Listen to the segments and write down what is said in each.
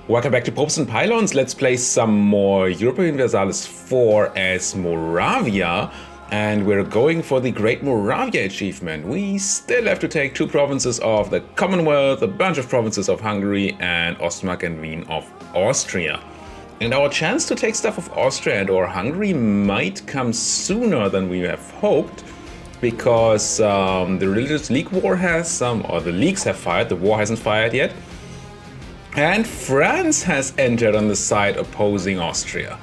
Welcome back to Popes and Pylons. Let's play some more Europa Universalis IV as Moravia. And we're going for the Great Moravia achievement. We still have to take 2 provinces of the Commonwealth, a bunch of provinces of Hungary, and Ostmark and Wien of Austria. And our chance to take stuff of Austria and or Hungary might come sooner than we have hoped, because the Religious League War has, or the leagues have fired, the war hasn't fired yet. And France has entered on the side opposing Austria.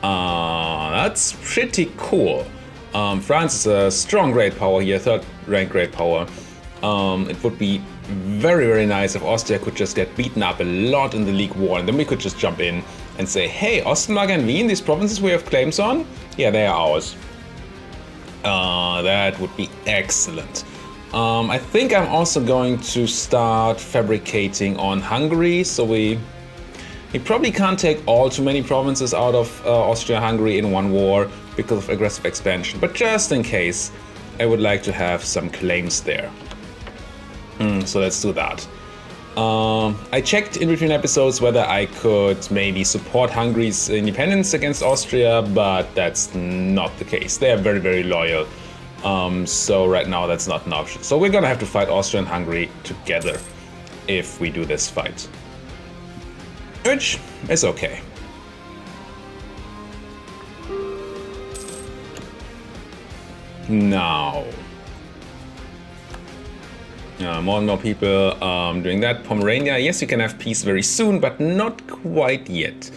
That's pretty cool. France is a strong great power here, 3rd ranked great power. It would be very, very nice if Austria could just get beaten up a lot in the League War, and then we could just jump in and say, hey, Ostmark and Wien, these provinces we have claims on, yeah, they are ours. That would be excellent. I think I'm also going to start fabricating on Hungary, so we probably can't take all too many provinces out of Austria-Hungary in one war because of aggressive expansion, but just in case, I would like to have some claims there. So let's do that. I checked in between episodes whether I could maybe support Hungary's independence against Austria, but that's not the case. They are very, very loyal. So right now that's not an option. So we're gonna have to fight Austria and Hungary together if we do this fight. Which is okay. Now. More and more people doing that. Pomerania, yes, you can have peace very soon, but not quite yet.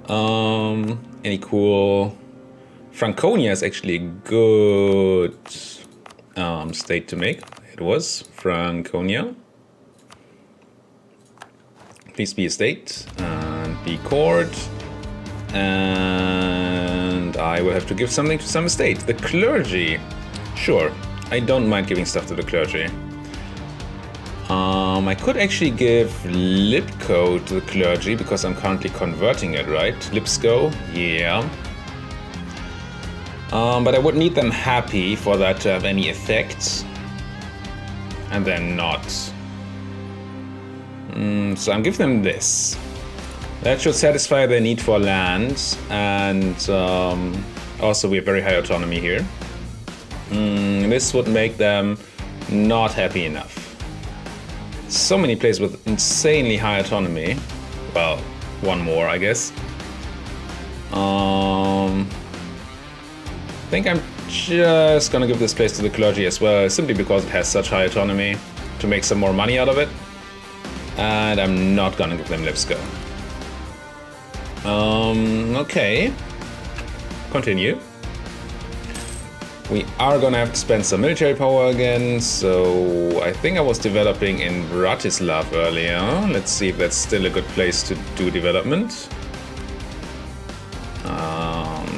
Any cool... Franconia is actually a good state to make. It was Franconia. Please be a state and be court. And I will have to give something to some estate. The clergy. Sure, I don't mind giving stuff to the clergy. I could actually give Lipko to the clergy because I'm currently converting it, right? Lipsko, yeah. But I would need them happy for that to have any effect. And then not. So I'm giving them this. That should satisfy their need for land. And also we have very high autonomy here. This would make them not happy enough. So many places with insanely high autonomy. Well, one more, I guess. I think I'm just gonna give this place to the clergy as well, simply because it has such high autonomy, to make some more money out of it. And I'm not gonna give them Lipsko. Okay. Continue. We are gonna have to spend some military power again, so I think I was developing in Bratislav earlier. Let's see if that's still a good place to do development.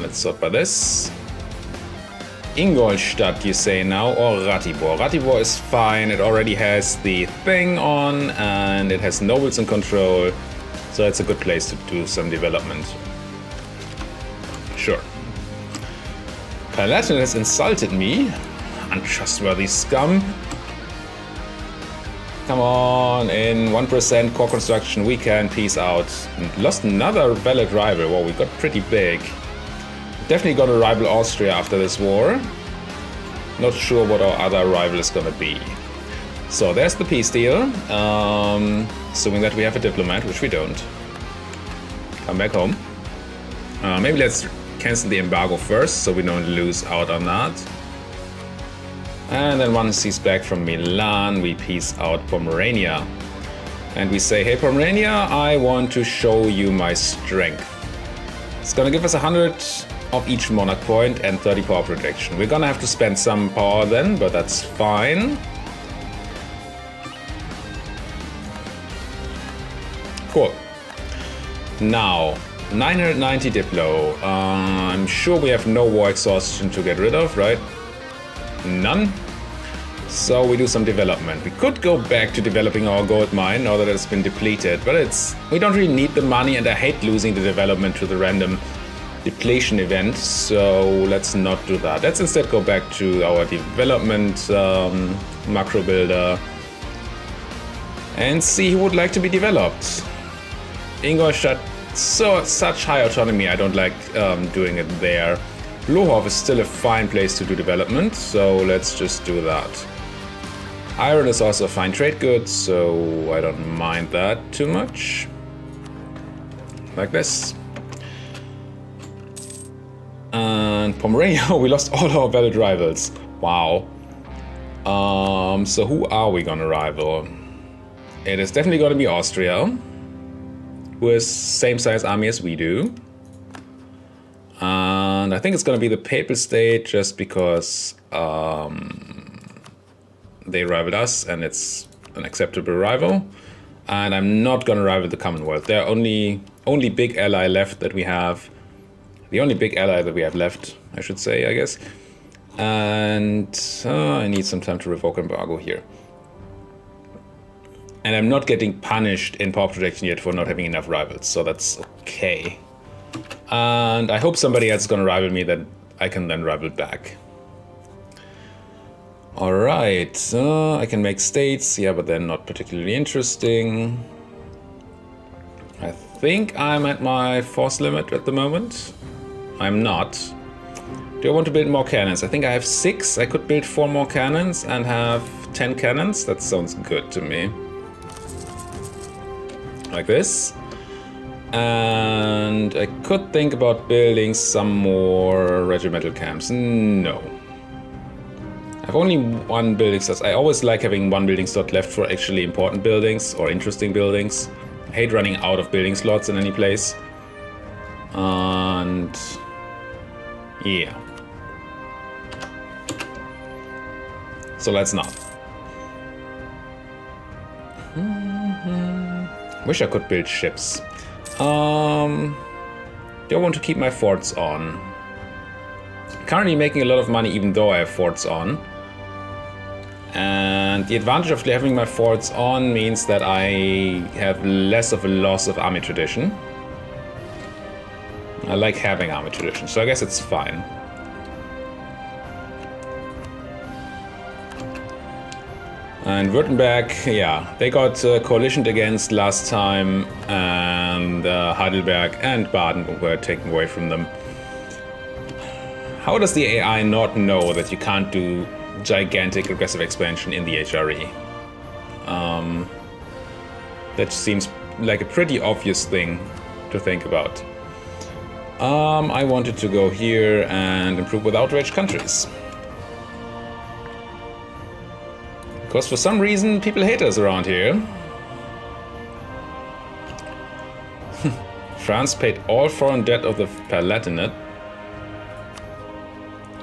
Let's sort by this. Ingolstadt, you say now, or Ratibor? Ratibor is fine, it already has the thing on, and it has nobles in control, so it's a good place to do some development. Sure. Palatin has insulted me. Untrustworthy scum. Come on, in 1% core construction, we can peace out. Lost another valid rival. Wow, we got pretty big. Definitely gonna rival Austria after this war. Not sure what our other rival is gonna be. So there's the peace deal. Assuming that we have a diplomat, which we don't. Come back home. Maybe let's cancel the embargo first, so we don't lose out on that. And then once he's back from Milan, we peace out Pomerania. And we say, hey Pomerania, I want to show you my strength. It's gonna give us 100 of each monarch point and 30 power projection. We're gonna have to spend some power then, but that's fine. Cool. Now, 990 Diplo. I'm sure we have no war exhaustion to get rid of, right? None. So we do some development. We could go back to developing our gold mine now that it's been depleted, but we don't really need the money, and I hate losing the development to the random depletion event, so let's not do that. Let's instead go back to our development macro builder and see who would like to be developed. Ingolstadt, such high autonomy, I don't like doing it there. Lohov is still a fine place to do development, so let's just do that. Iron is also a fine trade good, so I don't mind that too much. Like this. And Pomerania, we lost all our valid rivals. Wow. So who are we gonna rival? It is definitely gonna be Austria, who has same size army as we do. And I think it's gonna be the Papal State just because they rivaled us and it's an acceptable rival. And I'm not gonna rival the Commonwealth. They're only big ally left that we have. The only big ally that we have left, I should say, I guess. And I need some time to revoke embargo here. And I'm not getting punished in power protection yet for not having enough rivals, so that's okay. And I hope somebody else is gonna rival me that I can then rival back. Alright, I can make states, yeah, but they're not particularly interesting. I think I'm at my force limit at the moment. I'm not. Do I want to build more cannons? I think I have 6. I could build 4 more cannons and have 10 cannons. That sounds good to me. Like this. And I could think about building some more regimental camps. No. I have only 1 building slot. I always like having 1 building slot left for actually important buildings or interesting buildings. I hate running out of building slots in any place. And yeah. So let's not. Wish I could build ships. Do I want to keep my forts on? Currently making a lot of money even though I have forts on. And the advantage of having my forts on means that I have less of a loss of army tradition. I like having army tradition, so I guess it's fine. And Württemberg, yeah, they got coalitioned against last time, and Heidelberg and Baden were taken away from them. How does the AI not know that you can't do gigantic aggressive expansion in the HRE? That seems like a pretty obvious thing to think about. I wanted to go here and improve with outraged countries. Because for some reason people hate us around here. France paid all foreign debt of the Palatinate.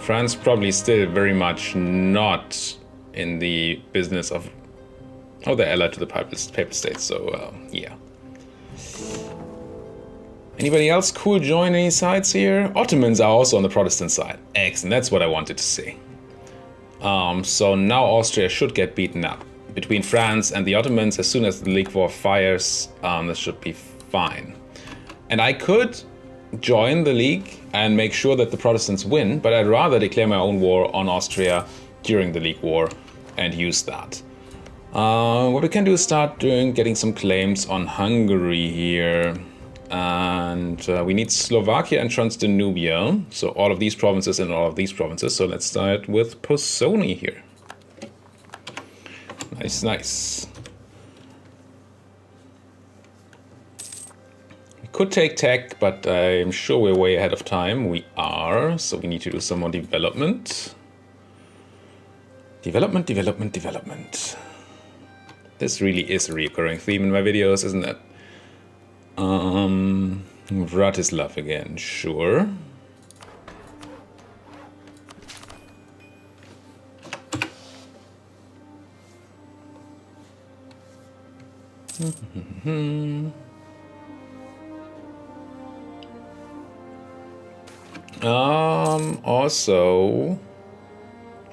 France probably still very much not in the business of... Oh, they're allied to the Papal States, so yeah. Anybody else cool join any sides here? Ottomans are also on the Protestant side. Excellent, that's what I wanted to see. So now Austria should get beaten up. Between France and the Ottomans, as soon as the League War fires, this should be fine. And I could join the League and make sure that the Protestants win, but I'd rather declare my own war on Austria during the League War and use that. What we can do is start getting some claims on Hungary here. And we need Slovakia and Transdanubia. So all of these provinces and all of these provinces. So let's start with Posoni here. Nice, nice. We could take tech, but I'm sure we're way ahead of time. We are. So we need to do some more development. Development, development, development. This really is a recurring theme in my videos, isn't it? Vratislav again, sure. Also,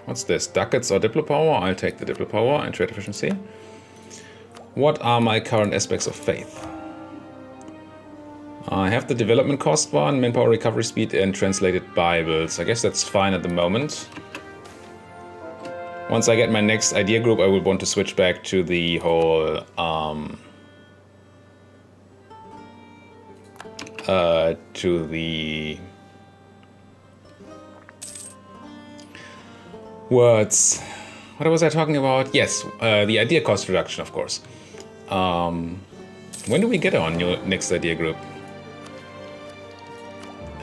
what's this? Ducats or Diplo power? I'll take the Diplo power and trade efficiency. What are my current aspects of faith? I have the development cost one, manpower recovery speed, and translated Bibles. I guess that's fine at the moment. Once I get my next idea group, I will want to switch back to the whole to the words. What was I talking about? Yes, the idea cost reduction, of course. When do we get our next idea group?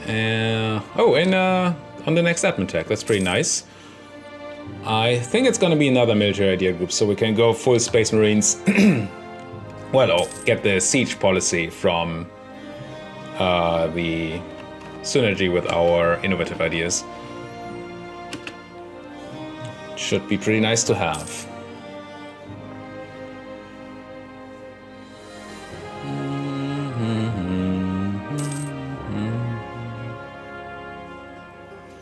On the next admin tag. That's pretty nice. I think it's gonna be another military idea group, so we can go full Space Marines. Well, get the siege policy from the synergy with our innovative ideas. Should be pretty nice to have.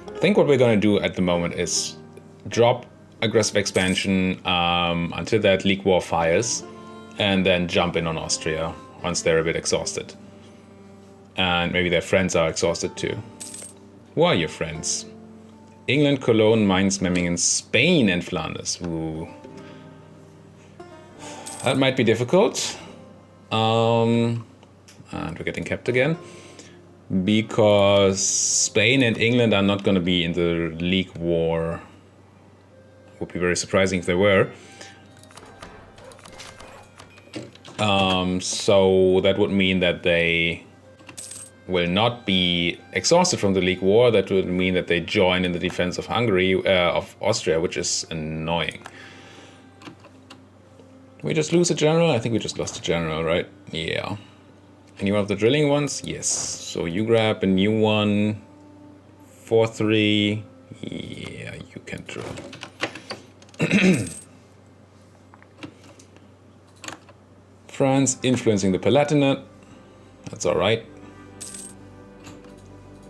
I think what we're going to do at the moment is drop aggressive expansion until that League War fires, and then jump in on Austria once they're a bit exhausted. And maybe their friends are exhausted too. Who are your friends? England, Cologne, Mainz, Memmingen, Spain, and Flanders. Ooh. That might be difficult. And we're getting kept again. Because Spain and England are not going to be in the League War. Would be very surprising if they were. So that would mean that they will not be exhausted from the League War. That would mean that they join in the defense of Hungary, of Austria, which is annoying. We just lose a general? I think we just lost a general, right? Yeah. Any one of the drilling ones? Yes. So you grab a new one. 4-3. Yeah, you can drill. France influencing the Palatinate. That's alright.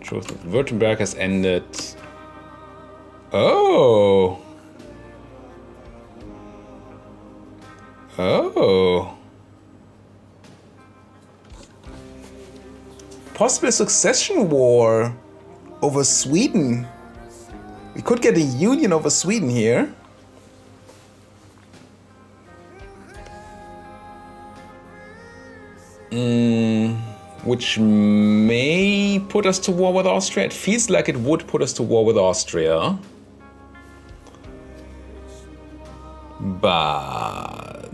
Truth of Württemberg has ended. Oh! Oh! Possible succession war over Sweden. We could get a union over Sweden here. Which may put us to war with Austria. It feels like it would put us to war with Austria. But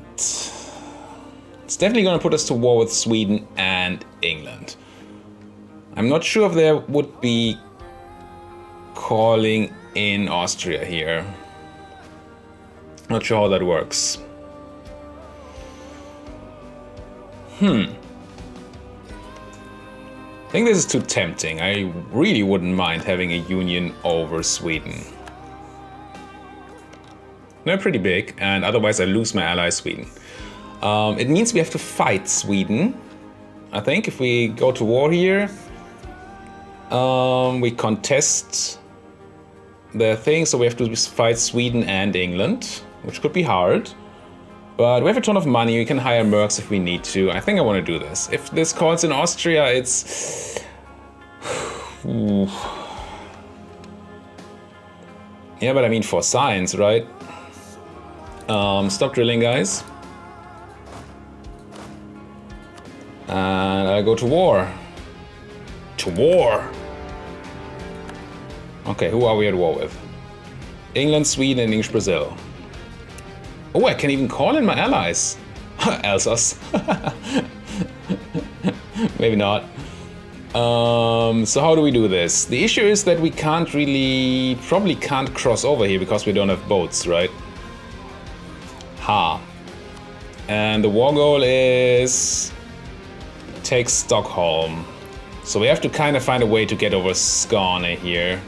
it's definitely going to put us to war with Sweden and England. I'm not sure if they would be calling in Austria here. Not sure how that works. I think this is too tempting. I really wouldn't mind having a union over Sweden. They're pretty big, and otherwise I lose my ally Sweden. It means we have to fight Sweden. I think if we go to war here, we contest the thing, so we have to fight Sweden and England, which could be hard. But we have a ton of money, we can hire mercs if we need to. I think I want to do this. If this calls in Austria, it's... Yeah, but I mean for science, right? Stop drilling, guys. And I go to war. To war! Okay, who are we at war with? England, Sweden, and English Brazil. Oh, I can even call in my allies. Alsace. Maybe not. So how do we do this? The issue is that we can't really... Probably can't cross over here because we don't have boats, right? Ha. And the war goal is... Take Stockholm. So we have to kind of find a way to get over Skåne here.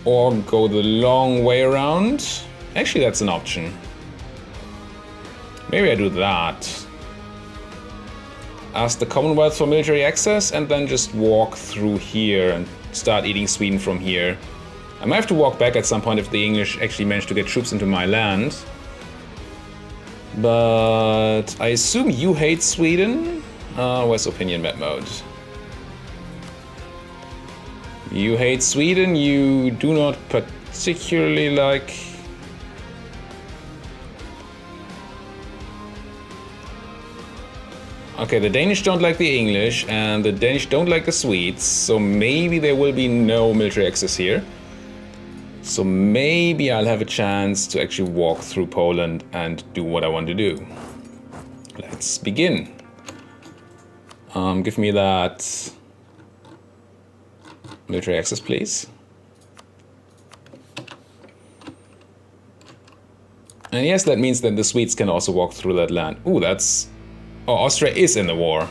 Or go the long way around. Actually, that's an option. Maybe I do that. Ask the Commonwealth for military access and then just walk through here and start eating Sweden from here. I might have to walk back at some point if the English actually manage to get troops into my land. But I assume you hate Sweden? Where's opinion map mode? You hate Sweden, you do not particularly like... Okay, the Danish don't like the English, and the Danish don't like the Swedes, so maybe there will be no military access here. So maybe I'll have a chance to actually walk through Poland and do what I want to do. Let's begin. Give me that military access, please. And yes, that means that the Swedes can also walk through that land. Ooh, that's... Oh, Austria is in the war.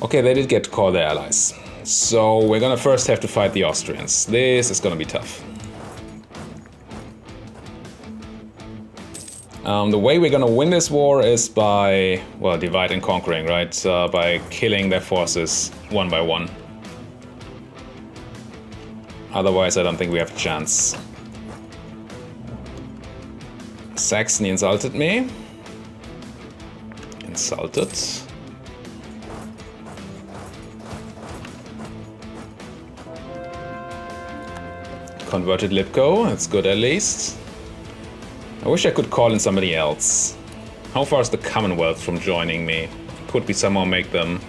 Okay, they did get to call their allies. So we're gonna first have to fight the Austrians. This is gonna be tough. The way we're gonna win this war is by, well, divide and conquering, right? By killing their forces one by one. Otherwise, I don't think we have a chance. Saxony insulted me. Insulted. Converted Lipko, that's good at least. I wish I could call in somebody else. How far is the Commonwealth from joining me? Could we somehow make them...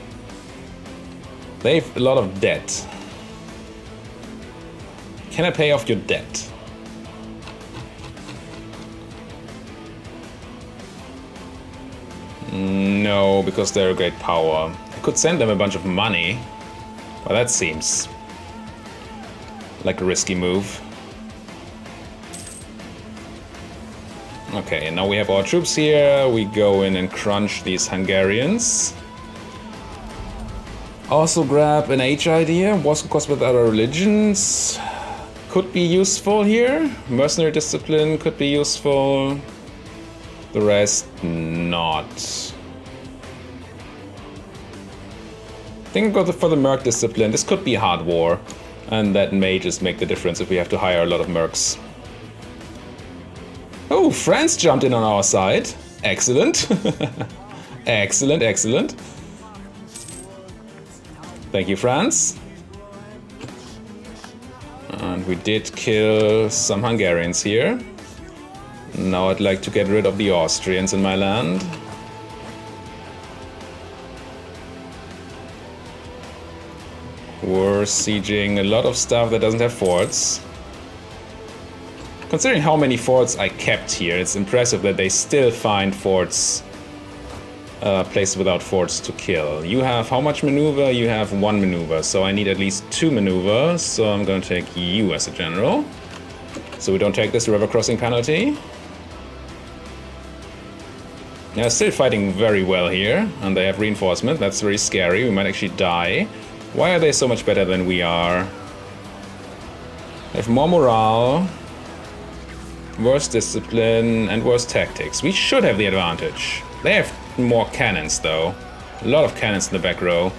They have a lot of debt. Can I pay off your debt? No, because they're a great power. I could send them a bunch of money, but that seems like a risky move. Okay, and now we have our troops here. We go in and crunch these Hungarians. Also grab an age idea. Wars cost with other religions. Could be useful here. Mercenary discipline could be useful. The rest, not. I think I'll go for the Merc discipline. This could be a hard war. And that may just make the difference if we have to hire a lot of Mercs. Oh, France jumped in on our side. Excellent. Excellent, excellent. Thank you, France. And we did kill some Hungarians here. Now I'd like to get rid of the Austrians in my land. We're sieging a lot of stuff that doesn't have forts. Considering how many forts I kept here, it's impressive that they still find forts, places without forts to kill. You have how much maneuver? You have 1 maneuver, so I need at least 2 maneuvers, so I'm gonna take you as a general. So we don't take this river crossing penalty. They're still fighting very well here, and they have reinforcement. That's very scary. We might actually die. Why are they so much better than we are? They have more morale, worse discipline, and worse tactics. We should have the advantage. They have more cannons, though. A lot of cannons in the back row.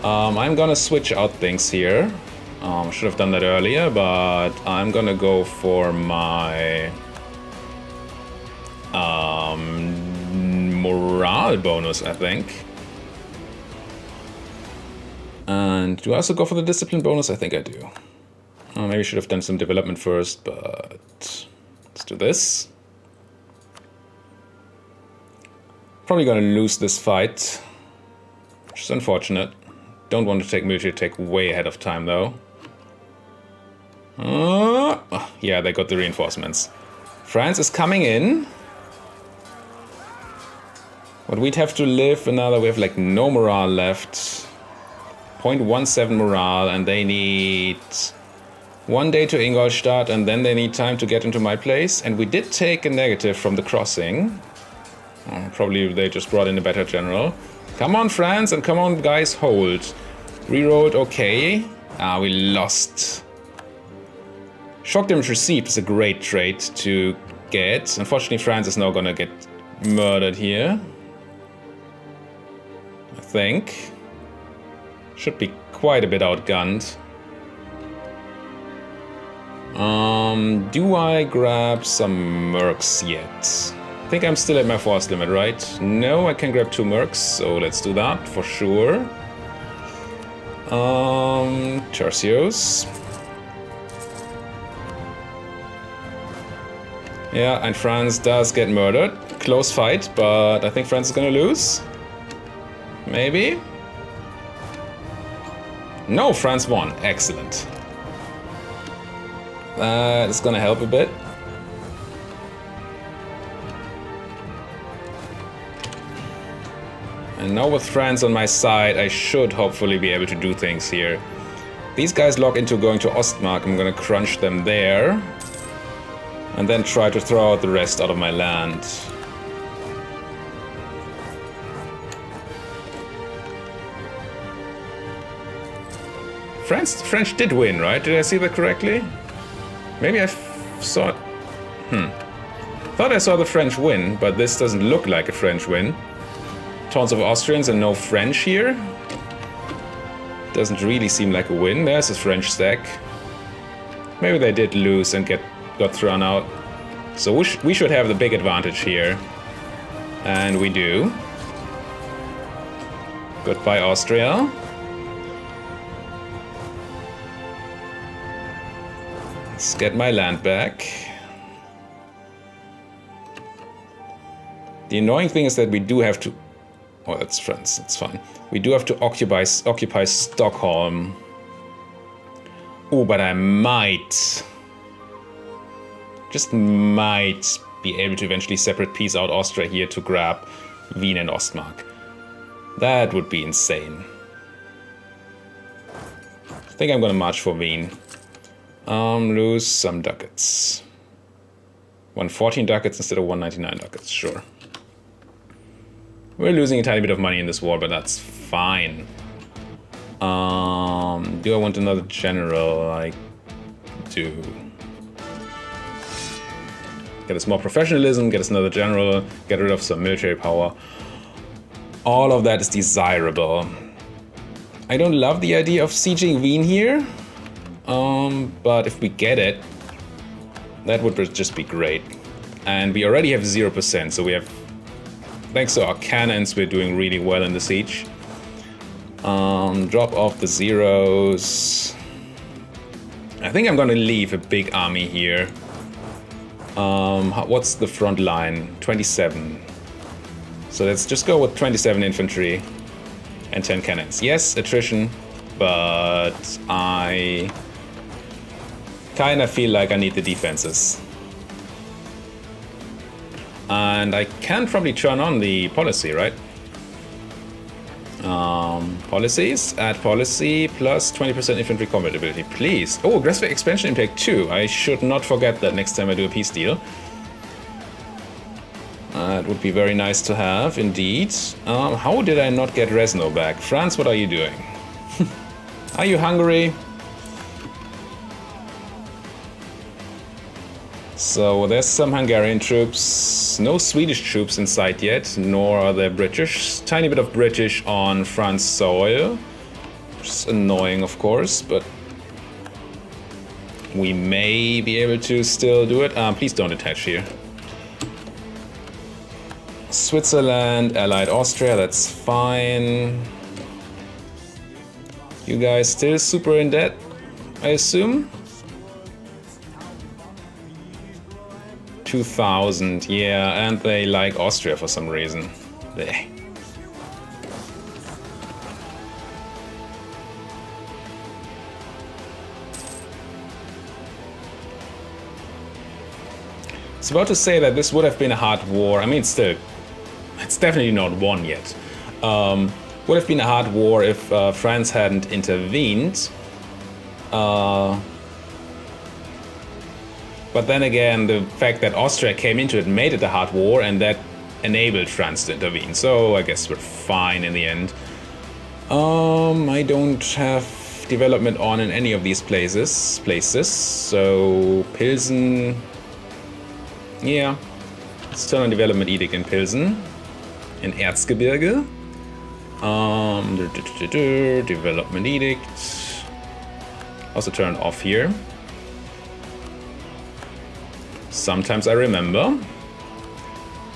I'm gonna switch out things here. Should have done that earlier, but I'm gonna go for my morale bonus, I think. And do I also go for the discipline bonus? I think I do. Maybe I should have done some development first, but let's do this. Probably gonna lose this fight, which is unfortunate. Don't want to take military tech way ahead of time, though. Yeah, they got the reinforcements. France is coming in. But we'd have to live another... We have like no morale left. 0.17 morale, and they need 1 day to Ingolstadt, and then they need time to get into my place. And we did take a negative from the crossing. Probably they just brought in a better general. Come on, France, and come on, guys, hold. Rerolled, okay. We lost. Shock damage received is a great trait to get. Unfortunately, France is now gonna get murdered here. I think. Should be quite a bit outgunned. Do I grab some Mercs yet? I think I'm still at my force limit, right? No, I can grab 2 Mercs, so let's do that for sure. Tercios. Yeah, and France does get murdered. close fight, but I think France is gonna lose. Maybe? No, France won. Excellent. It's gonna help a bit. And now with France on my side, I should hopefully be able to do things here. These guys lock into going to Ostmark. I'm gonna crunch them there. And then try to throw out the rest out of my land. French did win, right? Did I see that correctly? Maybe I saw it. Thought I saw the French win, but this doesn't look like a French win. Tons of Austrians and no French here. Doesn't really seem like a win. There's a French stack. Maybe they did lose and got thrown out. So we should have the big advantage here. And we do. Goodbye, Austria. Let's get my land back. The annoying thing is that we do have to... Oh, that's France. That's fine. We do have to occupy Stockholm. Oh, but I might... Just might be able to eventually separate piece out Austria here to grab Wien and Ostmark. That would be insane. I think I'm gonna march for Wien. Lose some ducats. 114 ducats instead of 199 ducats, sure. We're losing a tiny bit of money in this war, but that's fine. Do I want another general? I do. Get us more professionalism, get us another general, get rid of some military power. All of that is desirable. I don't love the idea of sieging Wien here, but if we get it, that would just be great. And we already have 0%, so we have, thanks to our cannons, we're doing really well in the siege. Drop off the zeros. I think I'm gonna leave a big army here. What's the front line? 27. So let's just go with 27 infantry and 10 cannons. Yes, attrition, but I kind of feel like I need the defenses. And I can probably turn on the policy, right? Policies, add policy, plus 20% infantry combat ability, please. Oh, aggressive expansion impact 2. I should not forget that next time I do a peace deal. It would be very nice to have, indeed. How did I not get Resno back? France, what are you doing? Are you Hungary? So there's some Hungarian troops, no Swedish troops in sight yet, nor are there British. Tiny bit of British on France soil, which is annoying of course, but we may be able to still do it. Please don't attach here. Switzerland, allied Austria, that's fine. You guys still super in debt, I assume? 2,000, yeah, and they like Austria for some reason. Blech. I was about to say that this would have been a hard war. I mean, it's definitely not won yet. Would have been a hard war if France hadn't intervened. But then again, the fact that Austria came into it made it a hard war, and that enabled France to intervene. So I guess we're fine in the end. I don't have development on in any of these places. So Pilsen, yeah, let's turn on development edict in Pilsen, in Erzgebirge. Development edict. Also turn off here. Sometimes I remember.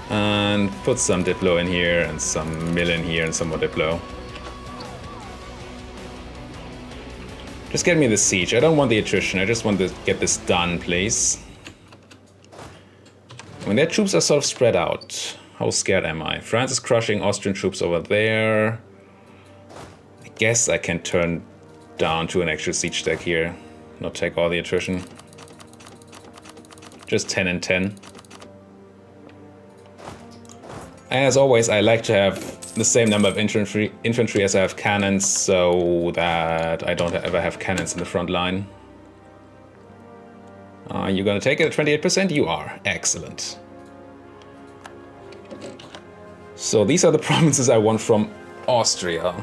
And put some Diplo in here, and some mill in here, and some more Diplo. Just get me the siege. I don't want the attrition. I just want to get this done, please. I mean, their troops are sort of spread out. How scared am I? France is crushing Austrian troops over there. I guess I can turn down to an actual siege stack here. Not take all the attrition. Just 10 and 10. As always, I like to have the same number of infantry as I have cannons, so that I don't ever have cannons in the front line. Are you gonna take it at 28%? You are. Excellent. So these are the provinces I want from Austria.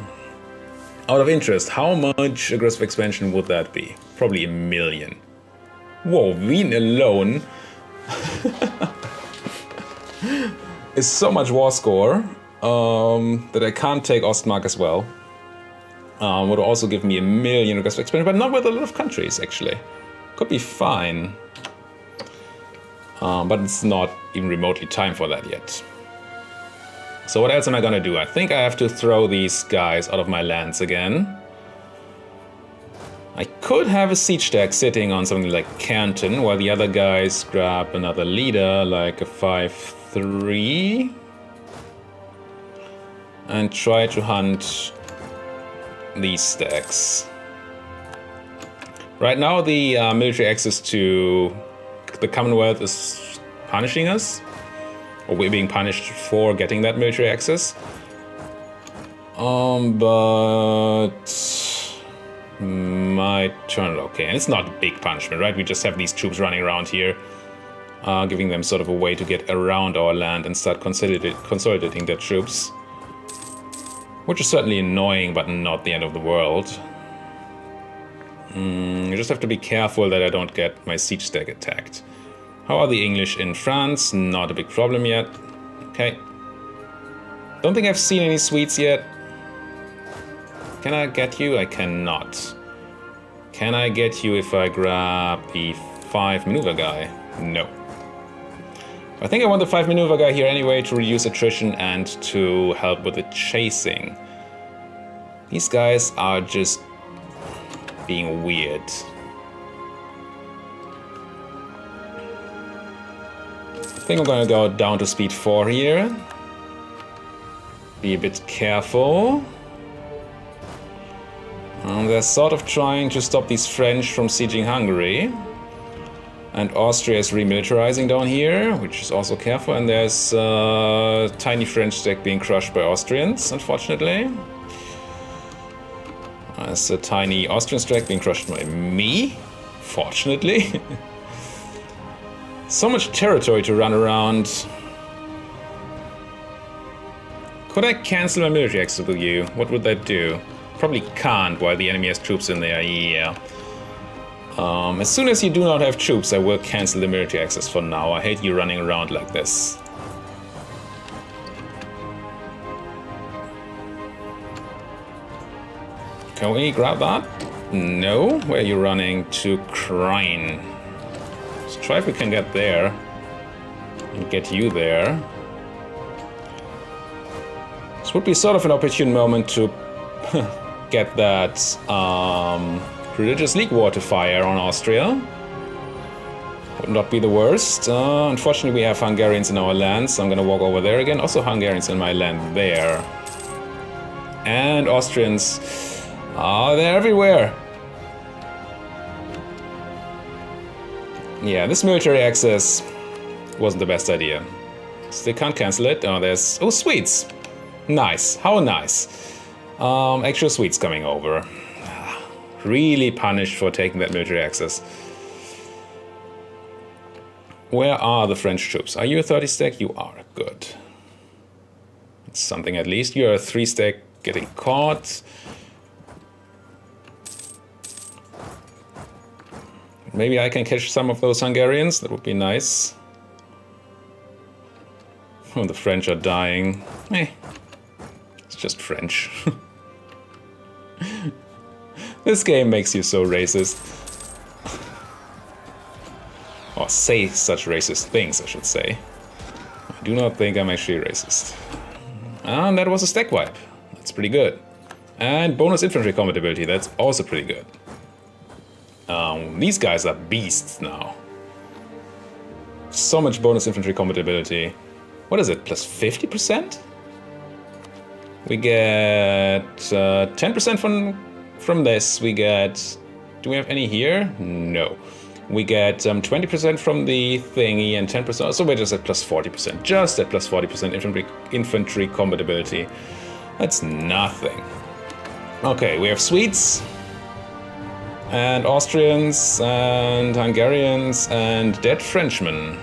Out of interest, how much aggressive expansion would that be? Probably 1 million. Whoa, Wien alone is so much war score that I can't take Ostmark as well. Would also give me 1 million aggressive expansion, but not with a lot of countries actually. Could be fine. But it's not even remotely time for that yet. So what else am I gonna do? I think I have to throw these guys out of my lands again. I could have a siege stack sitting on something like Canton, while the other guys grab another leader, like a 5-3. And try to hunt these stacks. Right now the military access to the Commonwealth is punishing us. Or we're being punished for getting that military access. But might turn it okay. And it's not a big punishment, right? We just have these troops running around here, giving them sort of a way to get around our land and start consolidating their troops. Which is certainly annoying, but not the end of the world. You just have to be careful that I don't get my siege stack attacked. How are the English in France? Not a big problem yet. Okay. Don't think I've seen any Swedes yet. Can I get you? I cannot. Can I get you if I grab the 5 maneuver guy? No. I think I want the 5 maneuver guy here anyway to reduce attrition and to help with the chasing. These guys are just being weird. I think I'm gonna go down to speed 4 here. Be a bit careful. They're sort of trying to stop these French from sieging Hungary. And Austria is remilitarizing down here, which is also careful. And there's a tiny French stack being crushed by Austrians, unfortunately. There's a tiny Austrian stack being crushed by me, fortunately. So much territory to run around. Could I cancel my military access with you? What would that do? Probably can't while the enemy has troops in there, yeah. As soon as you do not have troops, I will cancel the military access for now. I hate you running around like this. Can we grab that? No? Where are you running? To Krine. Let's try if we can get there. And get you there. This would be sort of an opportune moment to get that religious league war to fire on Austria. Would not be the worst. Unfortunately, we have Hungarians in our land, so I'm gonna walk over there again. Also Hungarians in my land there. And Austrians. They're everywhere. Yeah, this military access wasn't the best idea. So they can't cancel it. Oh, there's... Oh, Swedes. Nice. How nice. Actual Swedes coming over. Really punished for taking that military access. Where are the French troops? Are you a 30 stack? You are. Good. It's something at least. You're a 3 stack getting caught. Maybe I can catch some of those Hungarians. That would be nice. Oh, the French are dying. It's just French. This game makes you so racist. Or say such racist things, I should say. I do not think I'm actually racist. And that was a stack wipe. That's pretty good. And bonus infantry compatibility, that's also pretty good. These guys are beasts now. so much bonus infantry compatibility. What is it, plus 50%? We get 10% from this. We get... Do we have any here? No. We get 20% from the thingy and 10%. So we're just at plus 40%. Just at plus 40% infantry compatibility. That's nothing. Okay, we have Swedes. And Austrians. And Hungarians. And dead Frenchmen.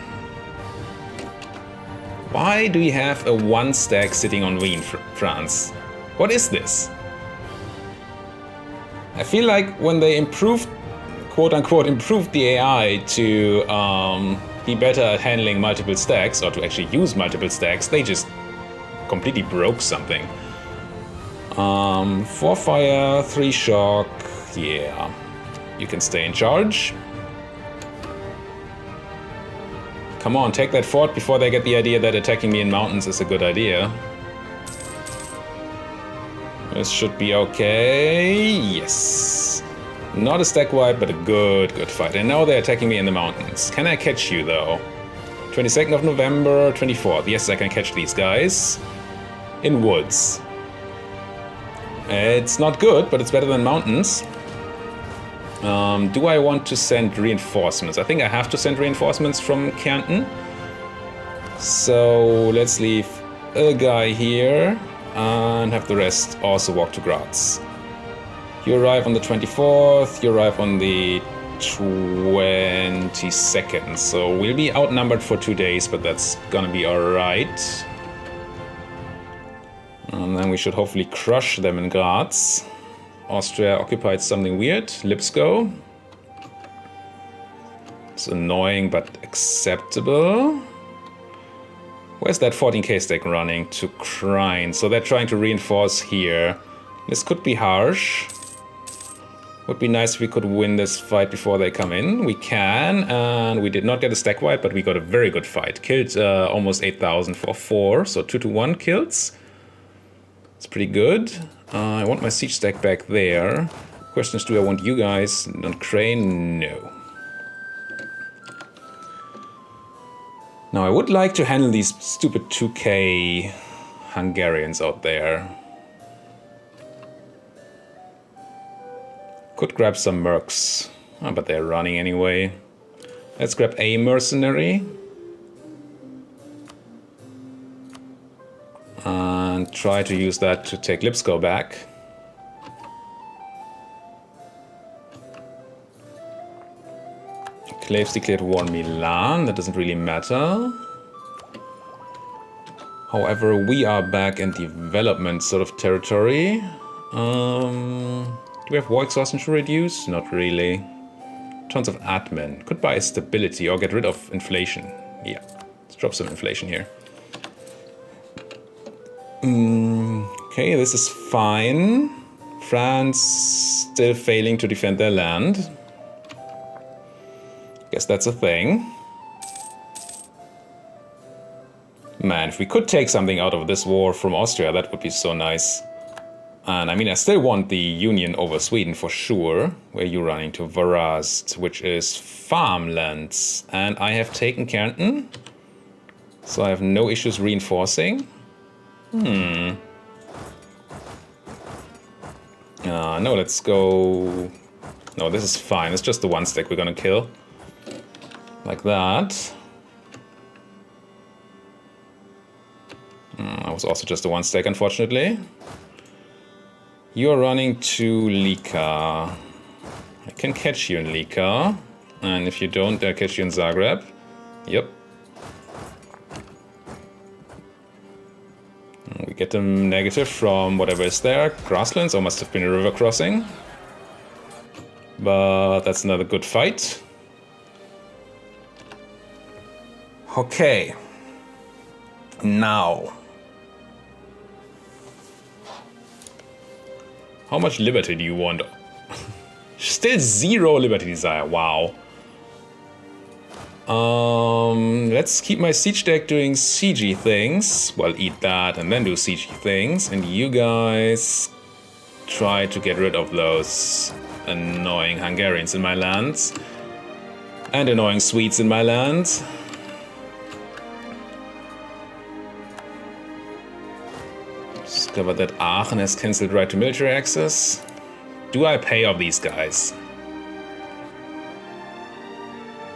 Why do we have a 1 stack sitting on Wien, France? What is this? I feel like when they improved, quote-unquote, improved the AI to be better at handling multiple stacks, or to actually use multiple stacks, they just completely broke something. 4 fire, 3 shock, yeah. You can stay in charge. Come on, take that fort before they get the idea that attacking me in mountains is a good idea. This should be okay. Yes. Not a stack wipe, but a good fight. And now they're attacking me in the mountains. Can I catch you, though? 22nd of November, 24th. Yes, I can catch these guys. In woods. It's not good, but it's better than mountains. Do I want to send reinforcements? I think I have to send reinforcements from Kärnten. So let's leave a guy here and have the rest also walk to Graz. You arrive on the 24th, you arrive on the 22nd. So we'll be outnumbered for 2 days, but that's gonna be alright. And then we should hopefully crush them in Graz. Austria occupied something weird. Lipsko. It's annoying but acceptable. Where's that 14k stack running? To Krine. So they're trying to reinforce here. This could be harsh. Would be nice if we could win this fight before they come in. We can, and we did not get a stack wipe, but we got a very good fight. Killed almost 8,000 for 4, so 2-1 kills. It's pretty good. I want my siege stack back there. Question is, do I want you guys on Crane? No. Now I would like to handle these stupid 2k Hungarians out there. Could grab some mercs, but they're running anyway. Let's grab a mercenary. And try to use that to take Lipsko back. Claves declared war on Milan, that doesn't really matter. However, we are back in development sort of territory. Do we have war exhaustion to reduce? Not really. Tons of admin. Could buy stability or get rid of inflation. Yeah, let's drop some inflation here. Okay, this is fine. France still failing to defend their land. Guess that's a thing. Man, if we could take something out of this war from Austria, that would be so nice. And I mean, I still want the Union over Sweden for sure. Where are you running to? Varast, which is farmlands. And I have taken Kärnten. So I have no issues reinforcing. No, let's go... No, this is fine. It's just the 1 stack we're gonna kill. Like that. That was also just the 1 stack, unfortunately. You're running to Lika. I can catch you in Lika. And if you don't, I'll catch you in Zagreb. Yep. We get them negative from whatever is there. Grasslands, or must have been a river crossing. But that's another good fight. Okay. Now. How much liberty do you want? Still 0 liberty desire, wow. Let's keep my siege deck doing siegey things. Well, eat that and then do siegey things. And you guys try to get rid of those annoying Hungarians in my lands. And annoying Swedes in my lands. Discovered that Aachen has cancelled right to military access. Do I pay off these guys?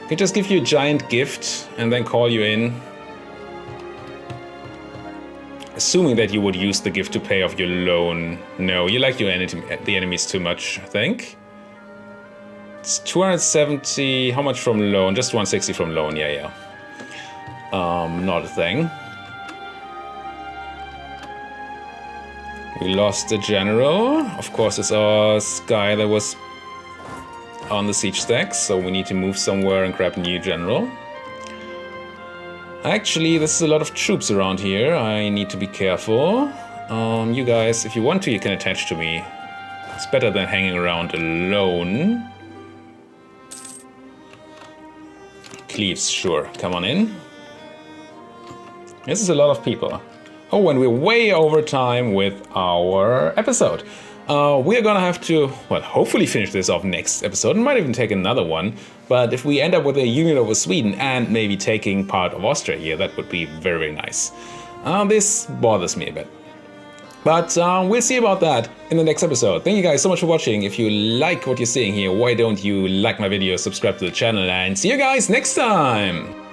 I could just give you a giant gift and then call you in. Assuming that you would use the gift to pay off your loan. No, you like the enemies too much, I think. It's 270. How much from loan? Just 160 from loan. Yeah. Not a thing. We lost the general. Of course, it's our guy that was on the siege stacks, so we need to move somewhere and grab a new general. Actually, there's a lot of troops around here. I need to be careful. You guys, if you want to, you can attach to me. It's better than hanging around alone. Cleaves, sure. Come on in. This is a lot of people. Oh, and we're way over time with our episode. We're gonna have to, well, hopefully finish this off next episode. Might even take another one. But if we end up with a union over Sweden and maybe taking part of Austria here, that would be very, very nice. This bothers me a bit. But we'll see about that in the next episode. Thank you guys so much for watching. If you like what you're seeing here, why don't you like my video, subscribe to the channel, and see you guys next time!